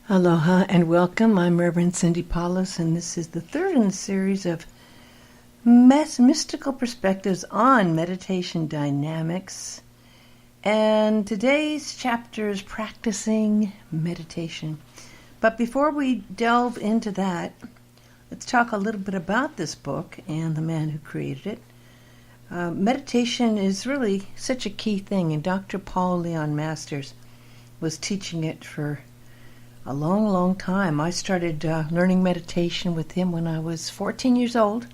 Aloha and welcome. I'm Reverend Cindy Paulus, and this is the third in the series of mystical perspectives on meditation dynamics. And today's chapter is practicing meditation. But before we delve into that, let's talk a little bit about this book and the man who created it. Meditation is really such a key thing, and Dr. Paul Leon Masters was teaching it for a long, long time. I started learning meditation with him when I was 14 years old,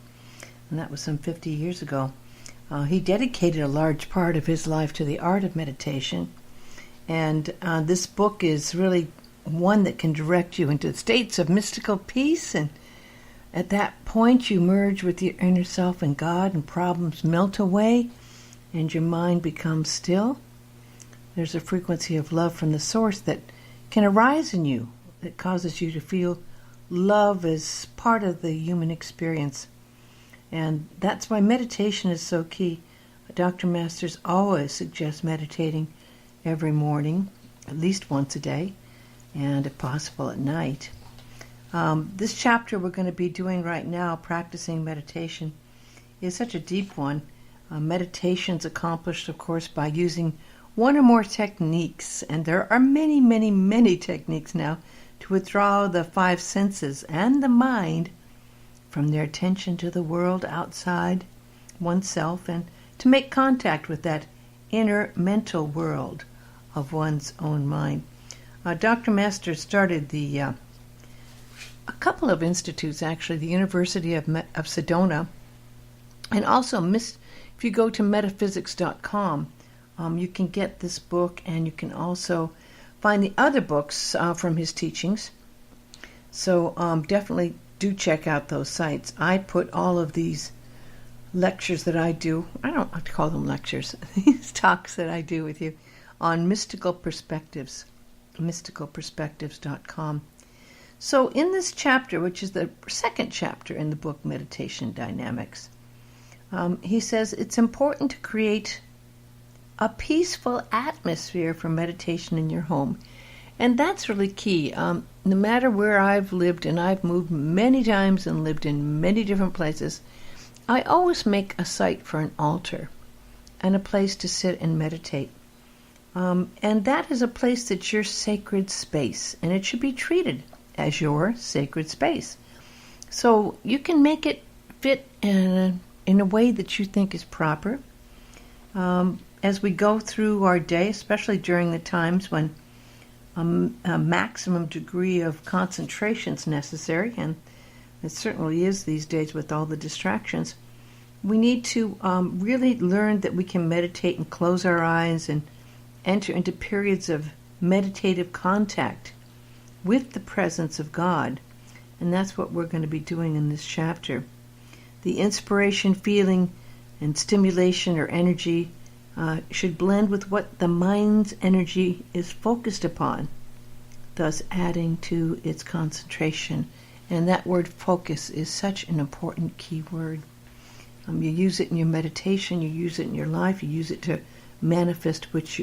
and that was some 50 years ago. He dedicated a large part of his life to the art of meditation, and this book is really one that can direct you into states of mystical peace, and at that point you merge with your inner self and God, and problems melt away, and your mind becomes still. There's a frequency of love from the source that can arise in you that causes you to feel love as part of the human experience. And that's why meditation is so key. Dr. Masters always suggests meditating every morning, at least once a day, and if possible at night. This chapter we're going to be doing right now, practicing meditation, is such a deep one. Meditation's accomplished, of course, by using one or more techniques, and there are many, many, many techniques now to withdraw the five senses and the mind from their attention to the world outside oneself and to make contact with that inner mental world of one's own mind. Dr. Masters started a couple of institutes, actually, the University of Sedona, and also if you go to metaphysics.com, you can get this book, and you can also find the other books from his teachings. So definitely do check out those sites. I put all of these lectures that I do, I don't have to call them lectures, these talks that I do with you, on mystical perspectives, mysticalperspectives.com. So in this chapter, which is the second chapter in the book Meditation Dynamics, he says it's important to create a peaceful atmosphere for meditation in your home. And that's really key. No matter where I've lived, and I've moved many times and lived in many different places, I always make a site for an altar and a place to sit and meditate. And that is a place that's your sacred space, and it should be treated as your sacred space. So you can make it fit in a way that you think is proper. As we go through our day, especially during the times when a maximum degree of concentration is necessary, and it certainly is these days with all the distractions, we need to really learn that we can meditate and close our eyes and enter into periods of meditative contact with the presence of God. And that's what we're going to be doing in this chapter. The inspiration, feeling, and stimulation or energy should blend with what the mind's energy is focused upon, thus adding to its concentration. And that word focus is such an important key word. You use it in your meditation, you use it in your life, you use it to manifest what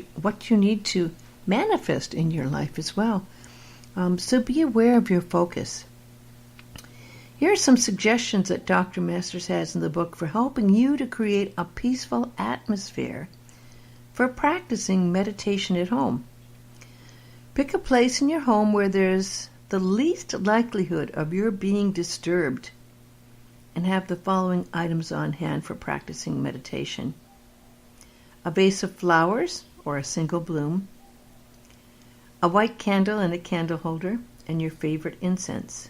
you need to manifest in your life as well. So be aware of your focus. Here are some suggestions that Dr. Masters has in the book for helping you to create a peaceful atmosphere for practicing meditation at home. Pick a place in your home where there's the least likelihood of your being disturbed, and have the following items on hand for practicing meditation: a vase of flowers or a single bloom, a white candle and a candle holder, and your favorite incense.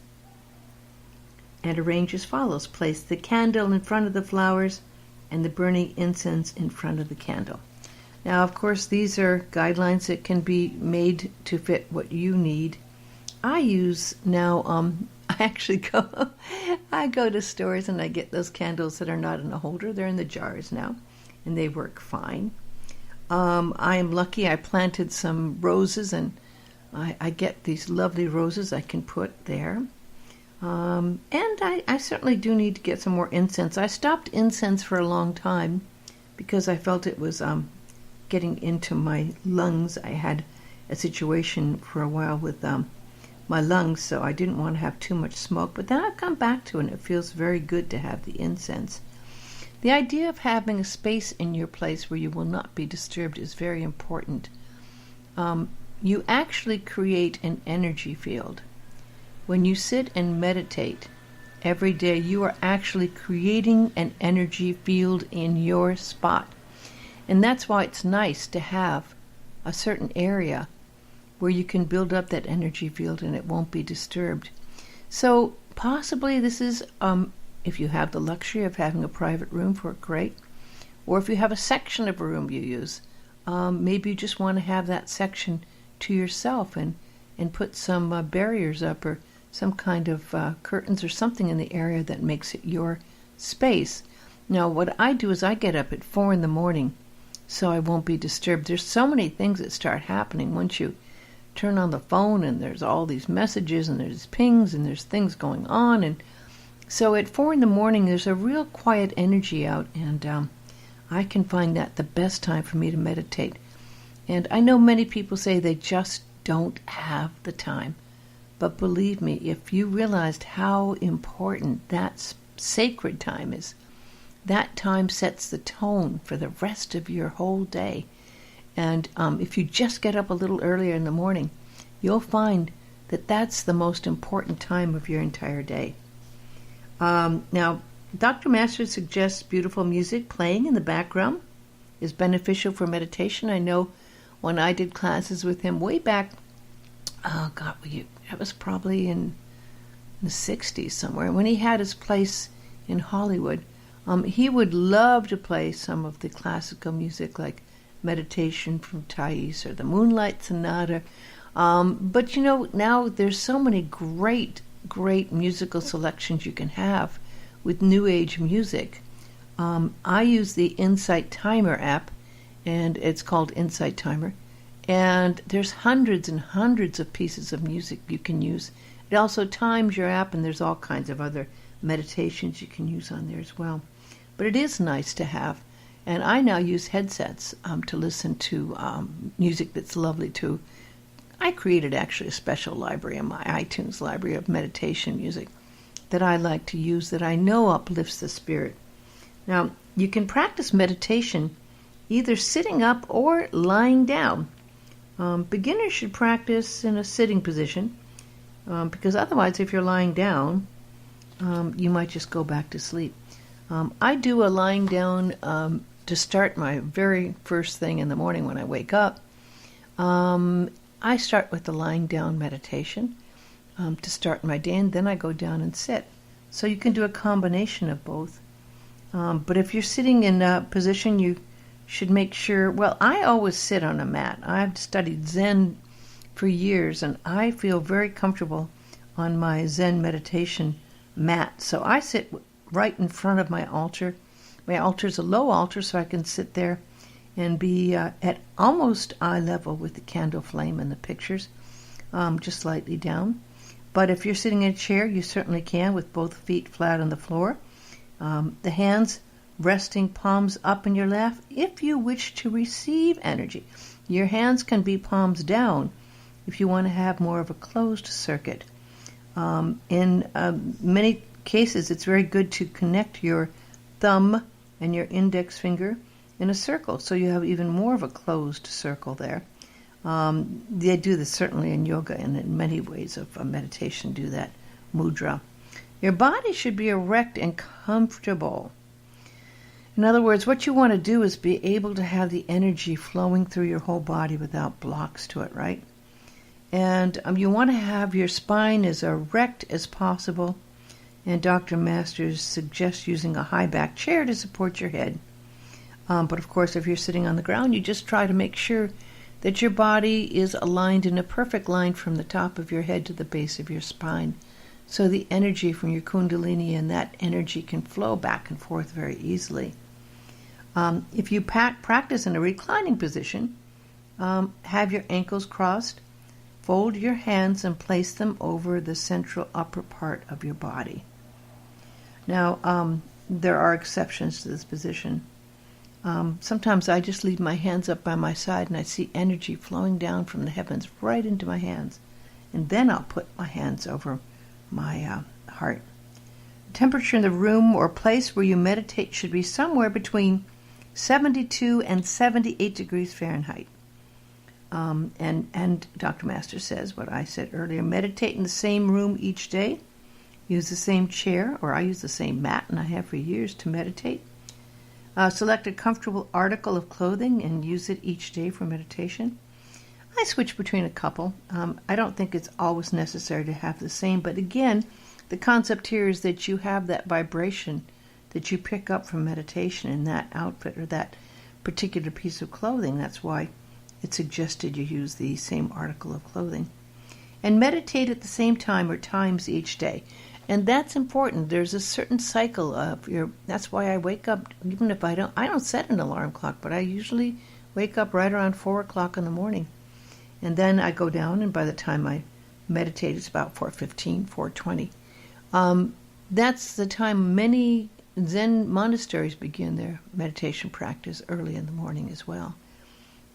And arrange as follows: place the candle in front of the flowers and the burning incense in front of the candle. Now, of course, these are guidelines that can be made to fit what you need. I use now, I actually go to stores and I get those candles that are not in a holder. They're in the jars now, and they work fine. I am lucky. I planted some roses, and I get these lovely roses I can put there. And I certainly do need to get some more incense. I stopped incense for a long time because I felt it was getting into my lungs. I had a situation for a while with my lungs, so I didn't want to have too much smoke. But then I've come back to it, and it feels very good to have the incense. The idea of having a space in your place where you will not be disturbed is very important. You actually create an energy field. When you sit and meditate every day, you are actually creating an energy field in your spot. And that's why it's nice to have a certain area where you can build up that energy field and it won't be disturbed. So possibly this is, if you have the luxury of having a private room for it, great. Or if you have a section of a room you use, maybe you just want to have that section to yourself and put some barriers up or some kind of curtains or something in the area that makes it your space. Now, what I do is I get up at 4 in the morning so I won't be disturbed. There's so many things that start happening once you turn on the phone, and there's all these messages and there's pings and there's things going on. And so at 4 in the morning, there's a real quiet energy out, and I can find that the best time for me to meditate. And I know many people say they just don't have the time. But believe me, if you realized how important that sacred time is, that time sets the tone for the rest of your whole day. And if you just get up a little earlier in the morning, you'll find that that's the most important time of your entire day. Now, Dr. Masters suggests beautiful music playing in the background is beneficial for meditation. I know when I did classes with him way back, that was probably in the 60s somewhere, when he had his place in Hollywood, he would love to play some of the classical music like Meditation from Thais or the Moonlight Sonata. But now there's so many great musical selections you can have with New Age music. I use the Insight Timer app, and it's called Insight Timer. And there's hundreds and hundreds of pieces of music you can use. It also times your app, and there's all kinds of other meditations you can use on there as well. But it is nice to have. And I now use headsets to listen to music that's lovely too. I created actually a special library in my iTunes library of meditation music that I like to use that I know uplifts the spirit. Now, you can practice meditation either sitting up or lying down. Beginners should practice in a sitting position because otherwise if you're lying down, you might just go back to sleep. I do a lying down to start my very first thing in the morning when I wake up. I start with the lying down meditation to start my day, and then I go down and sit. So you can do a combination of both. But if you're sitting in a position, you should make sure, well, I always sit on a mat. I've studied Zen for years, and I feel very comfortable on my Zen meditation mat. So I sit right in front of my altar. My altar is a low altar, so I can sit there and be at almost eye level with the candle flame and the pictures, just slightly down. But if you're sitting in a chair, you certainly can with both feet flat on the floor. The hands resting palms up in your lap if you wish to receive energy. Your hands can be palms down if you want to have more of a closed circuit. In many cases, it's very good to connect your thumb and your index finger in a circle, so you have even more of a closed circle there. They do this certainly in yoga, and in many ways of meditation do that mudra. Your body should be erect and comfortable. In other words, what you want to do is be able to have the energy flowing through your whole body without blocks to it, right? And you want to have your spine as erect as possible. And Dr. Masters suggests using a high back chair to support your head. But of course, if you're sitting on the ground, you just try to make sure that your body is aligned in a perfect line from the top of your head to the base of your spine. So the energy from your kundalini and that energy can flow back and forth very easily. If you practice in a reclining position, have your ankles crossed, fold your hands and place them over the central upper part of your body. Now, there are exceptions to this position. Sometimes I just leave my hands up by my side and I see energy flowing down from the heavens right into my hands. and then I'll put my hands over my heart. The temperature in the room or place where you meditate should be somewhere between 72 and 78 degrees Fahrenheit. And Dr. Master says what I said earlier, meditate in the same room each day, use the same chair, or I use the same mat, and I have for years to meditate. Select a comfortable article of clothing and use it each day for meditation. I switch between a couple. I don't think it's always necessary to have the same, but again, the concept here is that you have that vibration that you pick up from meditation in that outfit or that particular piece of clothing. That's why it's suggested you use the same article of clothing. And meditate at the same time or times each day. And that's important. There's a certain cycle of that's why I wake up, even if I don't set an alarm clock, but I usually wake up right around 4 o'clock in the morning. And then I go down, and by the time I meditate, it's about 4:15, 4:20. That's the time many Zen monasteries begin their meditation practice early in the morning as well.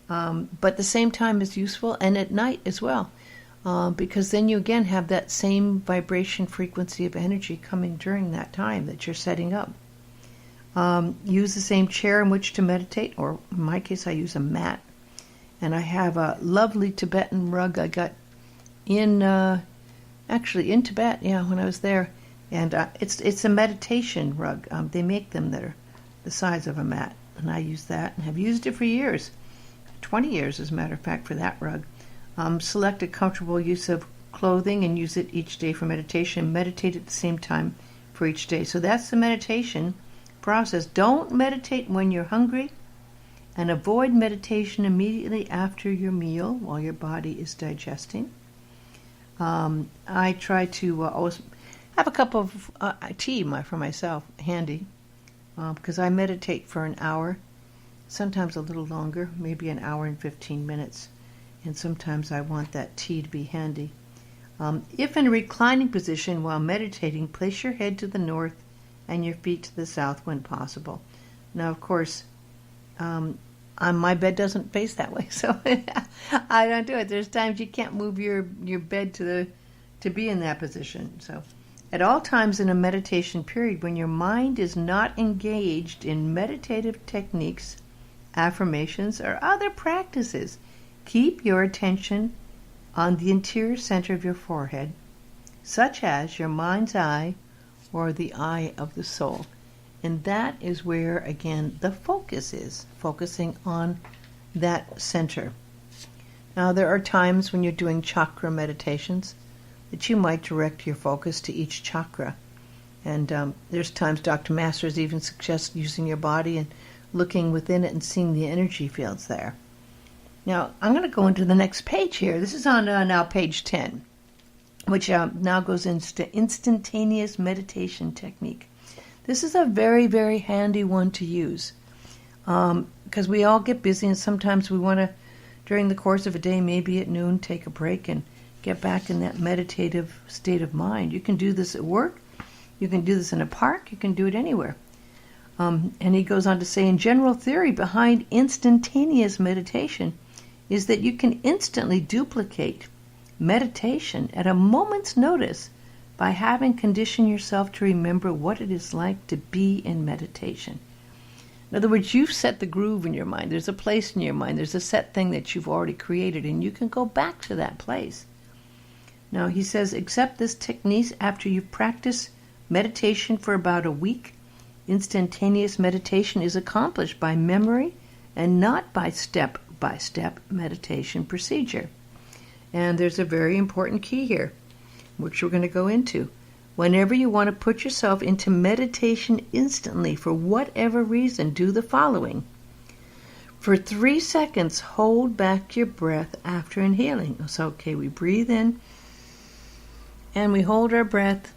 But the same time is useful, and at night as well. Because then you again have that same vibration frequency of energy coming during that time that you're setting up. Use the same chair in which to meditate, or in my case I use a mat. And I have a lovely Tibetan rug I got in Tibet, when I was there. And it's a meditation rug. They make them that are the size of a mat. And I use that and have used it for years. 20 years, as a matter of fact, for that rug. Select a comfortable use of clothing and use it each day for meditation. Meditate at the same time for each day. So that's the meditation process. Don't meditate when you're hungry, and avoid meditation immediately after your meal while your body is digesting. I try to always have a cup of tea for myself handy because I meditate for an hour, sometimes a little longer, maybe an hour and 15 minutes. And sometimes I want that tea to be handy. If in a reclining position while meditating, place your head to the north and your feet to the south when possible. Now, of course, my bed doesn't face that way, so I don't do it. There's times you can't move your bed to be in that position. So, at all times in a meditation period, when your mind is not engaged in meditative techniques, affirmations, or other practices, keep your attention on the interior center of your forehead, such as your mind's eye or the eye of the soul. And that is where, again, the focus is, focusing on that center. Now, there are times when you're doing chakra meditations that you might direct your focus to each chakra. And there's times Dr. Masters even suggests using your body and looking within it and seeing the energy fields there. Now, I'm going to go into the next page here. This is on now page 10, which now goes into instantaneous meditation technique. This is a very, very handy one to use because we all get busy, and sometimes we want to, during the course of a day, maybe at noon, take a break and get back in that meditative state of mind. You can do this at work. You can do this in a park. You can do it anywhere. And he goes on to say, in general theory behind instantaneous meditation is that you can instantly duplicate meditation at a moment's notice by having conditioned yourself to remember what it is like to be in meditation. In other words, you've set the groove in your mind. There's a place in your mind. There's a set thing that you've already created, and you can go back to that place. Now, he says, accept this technique after you've practiced meditation for about a week. Instantaneous meditation is accomplished by memory and not by step-by-step meditation procedure. And there's a very important key here, which we're going to go into. Whenever you want to put yourself into meditation instantly, for whatever reason, do the following. For 3 seconds, hold back your breath after inhaling. So, okay, we breathe in, and we hold our breath,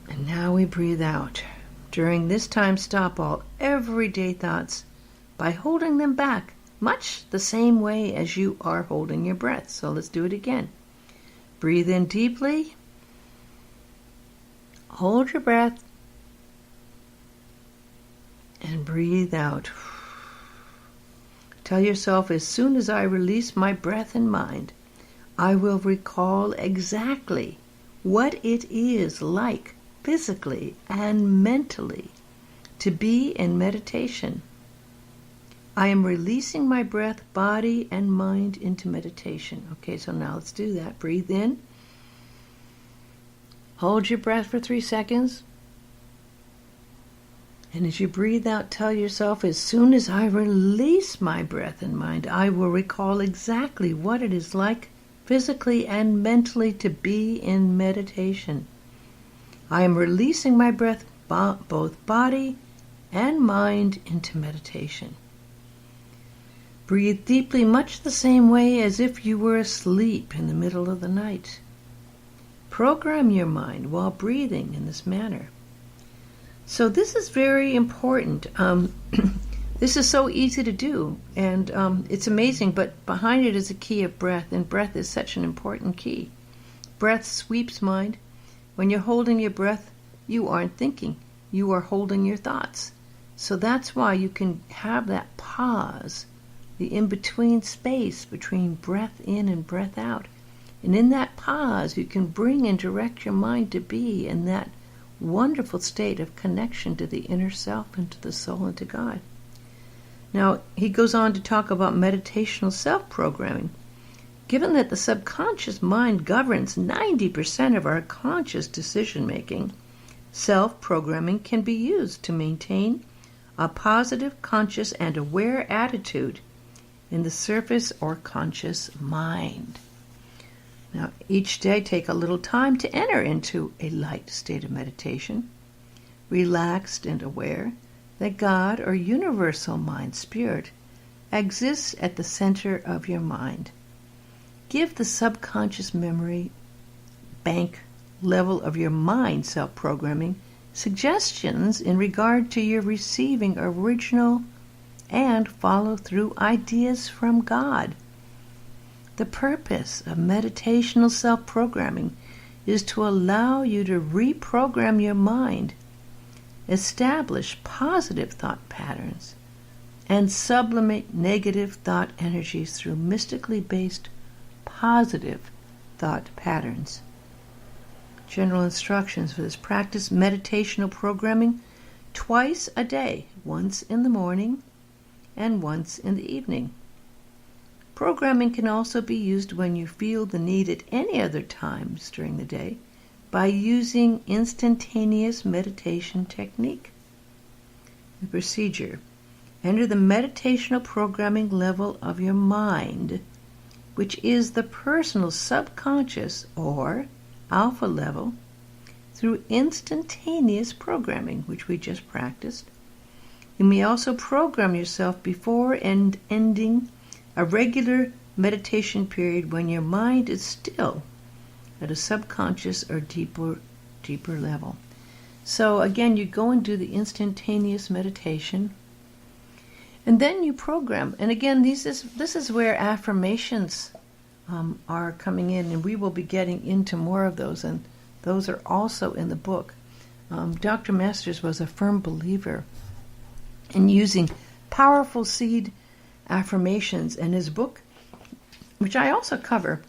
and now we breathe out. During this time, stop all everyday thoughts by holding them back, much the same way as you are holding your breath. So let's do it again. Breathe in deeply. Hold your breath. And breathe out. Tell yourself, as soon as I release my breath and mind, I will recall exactly what it is like physically and mentally to be in meditation. I am releasing my breath, body, and mind into meditation. Okay, so now let's do that. Breathe in. Hold your breath for 3 seconds. And as you breathe out, tell yourself, as soon as I release my breath and mind, I will recall exactly what it is like physically and mentally to be in meditation. I am releasing my breath, both body and mind, into meditation. Breathe deeply, much the same way as if you were asleep in the middle of the night. Program your mind while breathing in this manner. So this is very important. This is so easy to do, and it's amazing, but behind it is a key of breath, and breath is such an important key. Breath sweeps mind. When you're holding your breath, you aren't thinking. You are holding your thoughts. So that's why you can have that pause, the in-between space between breath in and breath out. And in that pause, you can bring and direct your mind to be in that wonderful state of connection to the inner self and to the soul and to God. Now, he goes on to talk about meditational self-programming. Given that the subconscious mind governs 90% of our conscious decision-making, self-programming can be used to maintain a positive, conscious, and aware attitude in the surface or conscious mind. Now, each day take a little time to enter into a light state of meditation, relaxed and aware that God or universal mind spirit exists at the center of your mind. Give the subconscious memory bank level of your mind self-programming suggestions in regard to your receiving original and follow-through ideas from God. The purpose of meditational self-programming is to allow you to reprogram your mind, establish positive thought patterns, and sublimate negative thought energies through mystically based positive thought patterns. General instructions for this practice: meditational programming twice a day, once in the morning and once in the evening. Programming can also be used when you feel the need at any other times during the day by using instantaneous meditation technique. The procedure: enter the meditational programming level of your mind, which is the personal subconscious or alpha level, through instantaneous programming, which we just practiced. You may also program yourself before and ending a regular meditation period when your mind is still at a subconscious or deeper level. So again, you go and do the instantaneous meditation, and then you program. And again, this is where affirmations are coming in, and we will be getting into more of those, and those are also in the book. Dr. Masters was a firm believer in using powerful seed affirmations, and his book, which I also cover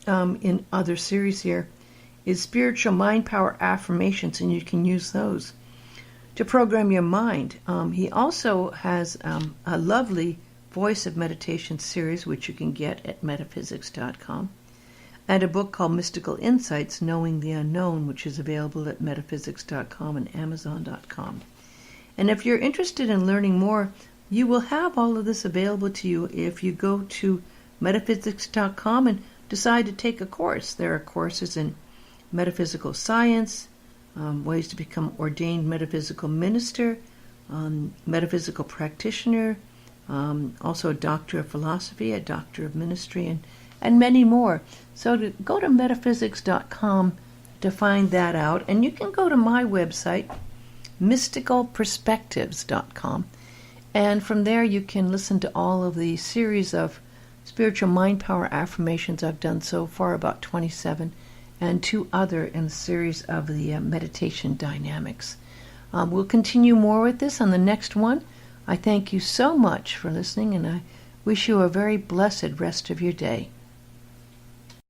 in other series here, is Spiritual Mind Power Affirmations, and you can use those to program your mind. He also has a lovely Voice of Meditation series, which you can get at metaphysics.com, and a book called Mystical Insights, Knowing the Unknown, which is available at metaphysics.com and amazon.com. And if you're interested in learning more, you will have all of this available to you if you go to metaphysics.com and decide to take a course. There are courses in metaphysical science, ways to become ordained metaphysical minister, metaphysical practitioner, also a doctor of philosophy, a doctor of ministry, and many more. So go to metaphysics.com to find that out. And you can go to my website, mysticalperspectives.com. And from there you can listen to all of the series of spiritual mind power affirmations I've done so far, about 27, and 2 other in the series of the meditation dynamics. We'll continue more with this on the next one. I thank you so much for listening, and I wish you a very blessed rest of your day.